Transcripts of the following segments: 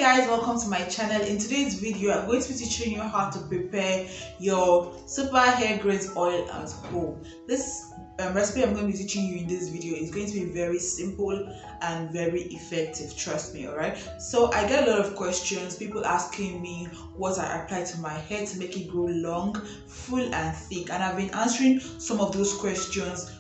guys, welcome to my channel. In today's video I'm going to be teaching you how to prepare your super hair growth oil at home. This recipe I'm going to be teaching you in this video is going to be very simple and very effective, trust me. Alright, so I get a lot of questions, people asking me what I apply to my hair to make it grow long, full and thick, and I've been answering some of those questions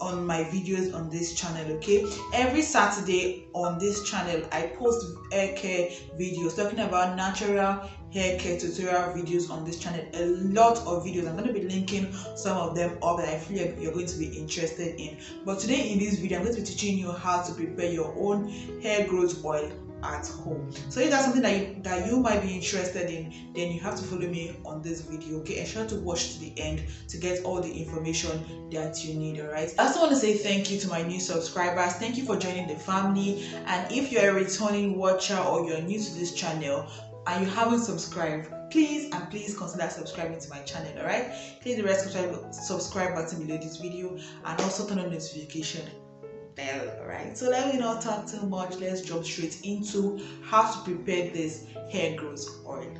on my videos on this channel. Okay, every Saturday on this channel I post hair care videos talking about natural hair care tutorial videos on this channel. A lot of videos, I'm going to be linking some of them up that I feel like you're going to be interested in. But today in this video I'm going to be teaching you how to prepare your own hair growth oil at home. So if that's something that you might be interested in, then you have to follow me on this video. Okay, ensure to watch to the end to get all the information that you need. All right, I also want to say thank you to my new subscribers. Thank you for joining the family, and if you're a returning watcher or you're new to this channel and you haven't subscribed, please consider subscribing to my channel. All right, click the red subscribe button below this video and also turn on notification. Alright, so let me not talk too much. Let's jump straight into how to prepare this hair growth oil.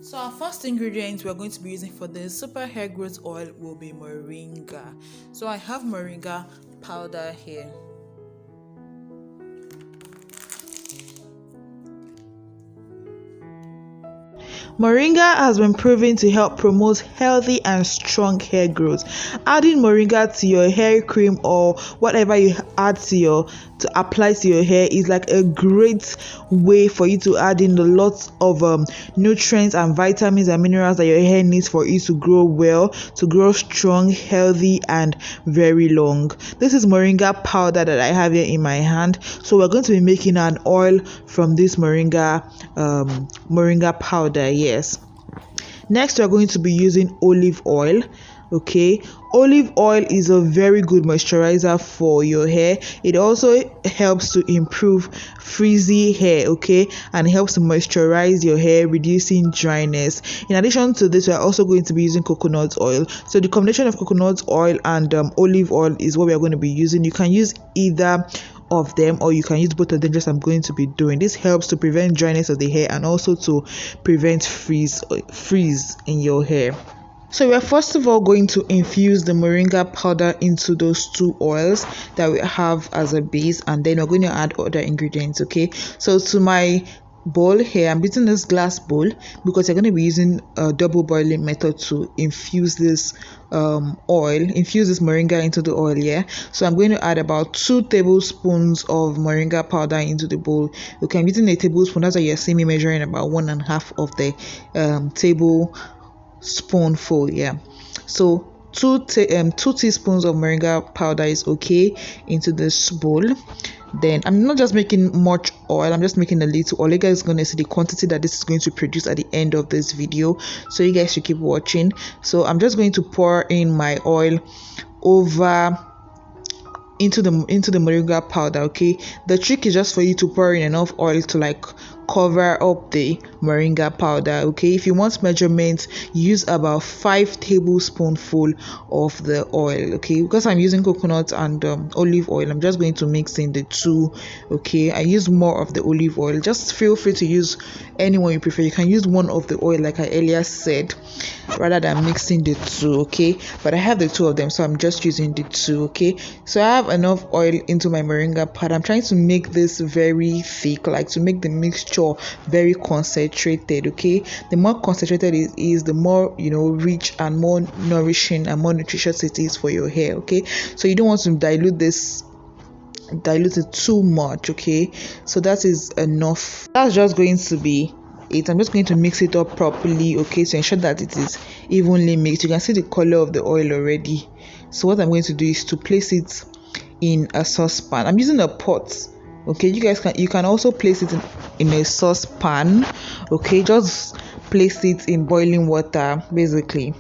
So our first ingredient we're going to be using for this super hair growth oil will be moringa. So I have moringa powder here. Moringa has been proven to help promote healthy and strong hair growth. Adding moringa to your hair cream or whatever you add to apply to your hair is like a great way for you to add in a lot of nutrients and vitamins and minerals that your hair needs for it to grow well, to grow strong, healthy and very long. This is moringa powder that I have here in my hand. So we're going to be making an oil from this moringa powder. Yes, next we're going to be using olive oil. Okay, olive oil is a very good moisturizer for your hair. It also helps to improve frizzy hair, okay, and helps to moisturize your hair, reducing dryness. In addition to this, we're also going to be using coconut oil. So the combination of coconut oil and olive oil is what we are going to be using. You can use either of them or you can use both of them, just I'm going to be doing. This helps to prevent dryness of the hair and also to prevent freeze in your hair. So we're first of all going to infuse the moringa powder into those two oils that we have as a base, and then we're going to add other ingredients. Okay, so to my bowl here, I'm using this glass bowl because you're going to be using a double boiling method to infuse this infuse this moringa into the oil. Yeah, so I'm going to add about 2 tablespoons of moringa powder into the bowl. Okay, I'm using a tablespoon. That's why you're seeing me measuring about 1.5 of the tablespoonful. Yeah, so 2 teaspoons of moringa powder is okay into this bowl. Then I'm not just making much oil, I'm just making a little oil. You guys are going to see the quantity that this is going to produce at the end of this video, so you guys should keep watching. So I'm just going to pour in my oil over into the moringa powder. Okay, the trick is just for you to pour in enough oil to like cover up the moringa powder. Okay, if you want measurements, use about 5 tablespoonful of the oil. Okay, because I'm using coconut and olive oil, I'm just going to mix in the two. Okay, I use more of the olive oil. Just feel free to use any one you prefer. You can use one of the oil like I earlier said, rather than mixing the two. Okay, but I have the 2 of them, so I'm just using the 2. Okay, so I have enough oil into my moringa powder. I'm trying to make this very thick, like to make the mixture very concentrated. Okay, the more concentrated it is, the more rich and more nourishing and more nutritious it is for your hair. Okay, so you don't want to dilute it too much. Okay, so that is enough. That's just going to be it. I'm just going to mix it up properly, okay, to ensure that it is evenly mixed. You can see the color of the oil already. So what I'm going to do is to place it in a saucepan. I'm using a pot. Okay, you can also place it in a saucepan. Okay, just place it in boiling water basically.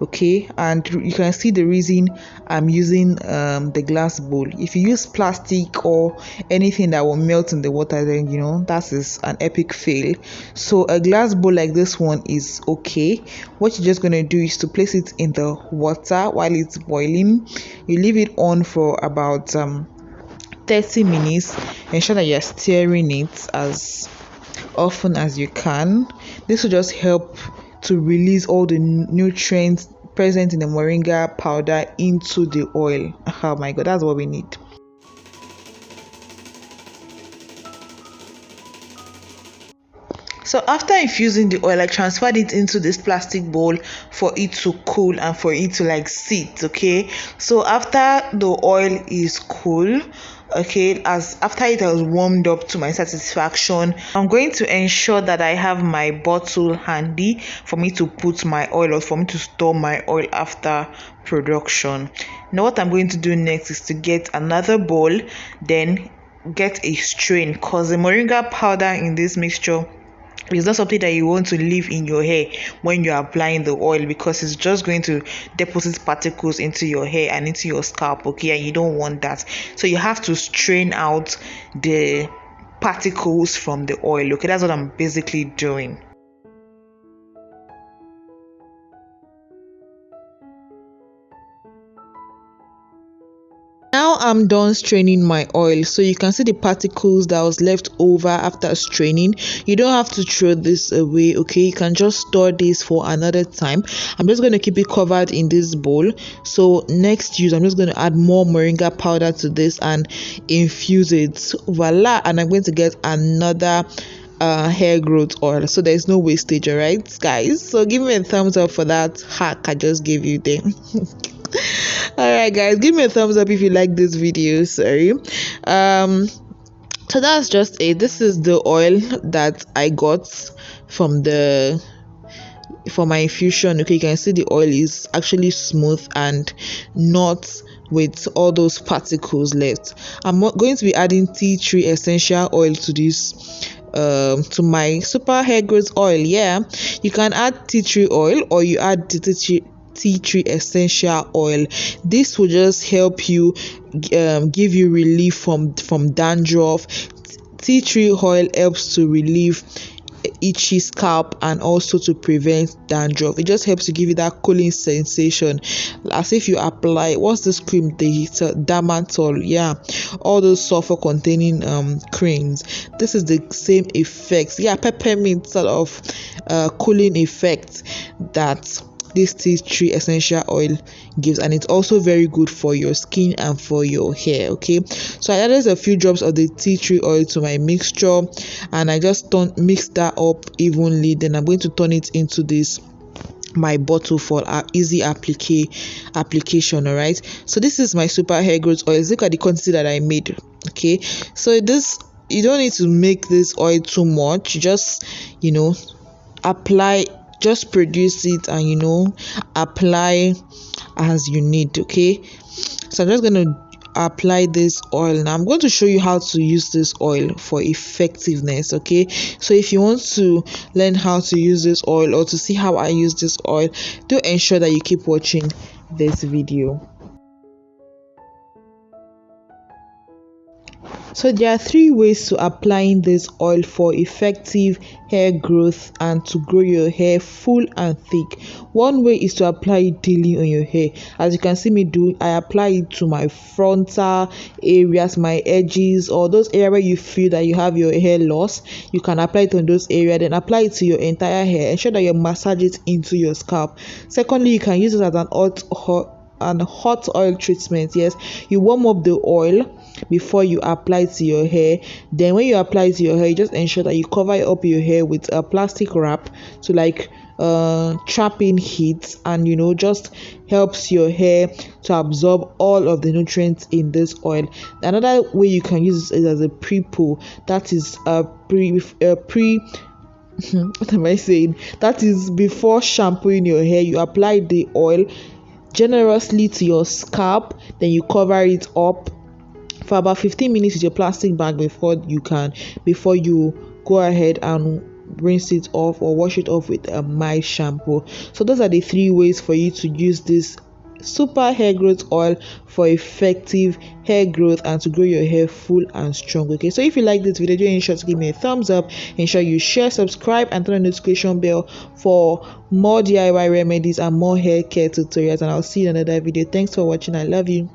Okay, and you can see the reason I'm using the glass bowl. If you use plastic or anything that will melt in the water, then that is an epic fail. So a glass bowl like this one is okay. What you're just going to do is to place it in the water while it's boiling. You leave it on for about 30 minutes. Ensure that you're stirring it as often as you can. This will just help to release all the nutrients present in the moringa powder into the oil. Oh my god, that's what we need. So after infusing the oil, I transferred it into this plastic bowl for it to cool and for it to like sit. Okay, so after the oil is cool, okay, as after it has warmed up to my satisfaction, I'm going to ensure that I have my bottle handy for me to put my oil or for me to store my oil after production. Now what I'm going to do next is to get another bowl, then get a strain, because the moringa powder in this mixture is not something that you want to leave in your hair when you're applying the oil, because it's just going to deposit particles into your hair and into your scalp, okay, and you don't want that. So you have to strain out the particles from the oil, okay. That's what I'm basically doing. Now I'm done straining my oil, so you can see the particles that was left over after straining. You don't have to throw this away, okay, you can just store this for another time. I'm just going to keep it covered in this bowl. So next use, I'm just going to add more moringa powder to this and infuse it, voila, and I'm going to get another hair growth oil, so there's no wastage. All right guys, so give me a thumbs up for that hack I just gave you there. Alright guys, give me a thumbs up if you like this video. Sorry. So that's just it. This is the oil that I got from for my infusion. Okay, you can see the oil is actually smooth and not with all those particles left. I'm going to be adding tea tree essential oil to this to my super hair growth oil. Yeah, you can add tea tree oil or you add tea tree essential oil. This will just help you give you relief from dandruff. Tea tree oil helps to relieve itchy scalp and also to prevent dandruff. It just helps to give you that cooling sensation, as if you apply, what's this cream, the Dermatol, yeah, all those sulfur containing creams. This is the same effect, yeah, peppermint sort of cooling effect that this tea tree essential oil gives, and it's also very good for your skin and for your hair. Okay, so I added a few drops of the tea tree oil to my mixture and I just mix that up evenly. Then I'm going to turn it into this my bottle for easy application. All right, so this is my super hair growth oil. Look at the quantity that I made. Okay, so this, you don't need to make this oil too much, just apply, just produce it and apply as you need. Okay, so I'm just going to apply this oil. Now I'm going to show you how to use this oil for effectiveness. Okay, so if you want to learn how to use this oil or to see how I use this oil, do ensure that you keep watching this video. So there are 3 ways to applying this oil for effective hair growth and to grow your hair full and thick. One way is to apply it daily on your hair. As you can see me do, I apply it to my frontal areas, my edges, or those areas where you feel that you have your hair loss. You can apply it on those areas, then apply it to your entire hair. Ensure that you massage it into your scalp. Secondly, you can use it as an hot oil treatment. Yes, you warm up the oil before you apply it to your hair. Then when you apply it to your hair, you just ensure that you cover up your hair with a plastic wrap to like trap in heat, and just helps your hair to absorb all of the nutrients in this oil. Another way you can use it is as a pre-poo. That is what am I saying? That is before shampooing your hair. You apply the oil generously to your scalp, then you cover it up for about 15 minutes with your plastic bag before you go ahead and rinse it off or wash it off with a mild shampoo. So those are the 3 ways for you to use this super hair growth oil for effective hair growth and to grow your hair full and strong. Okay, so if you like this video, do ensure to give me a thumbs up, ensure you share, subscribe, and turn on the notification bell for more DIY remedies and more hair care tutorials, and I'll see you in another video. Thanks for watching. I love you.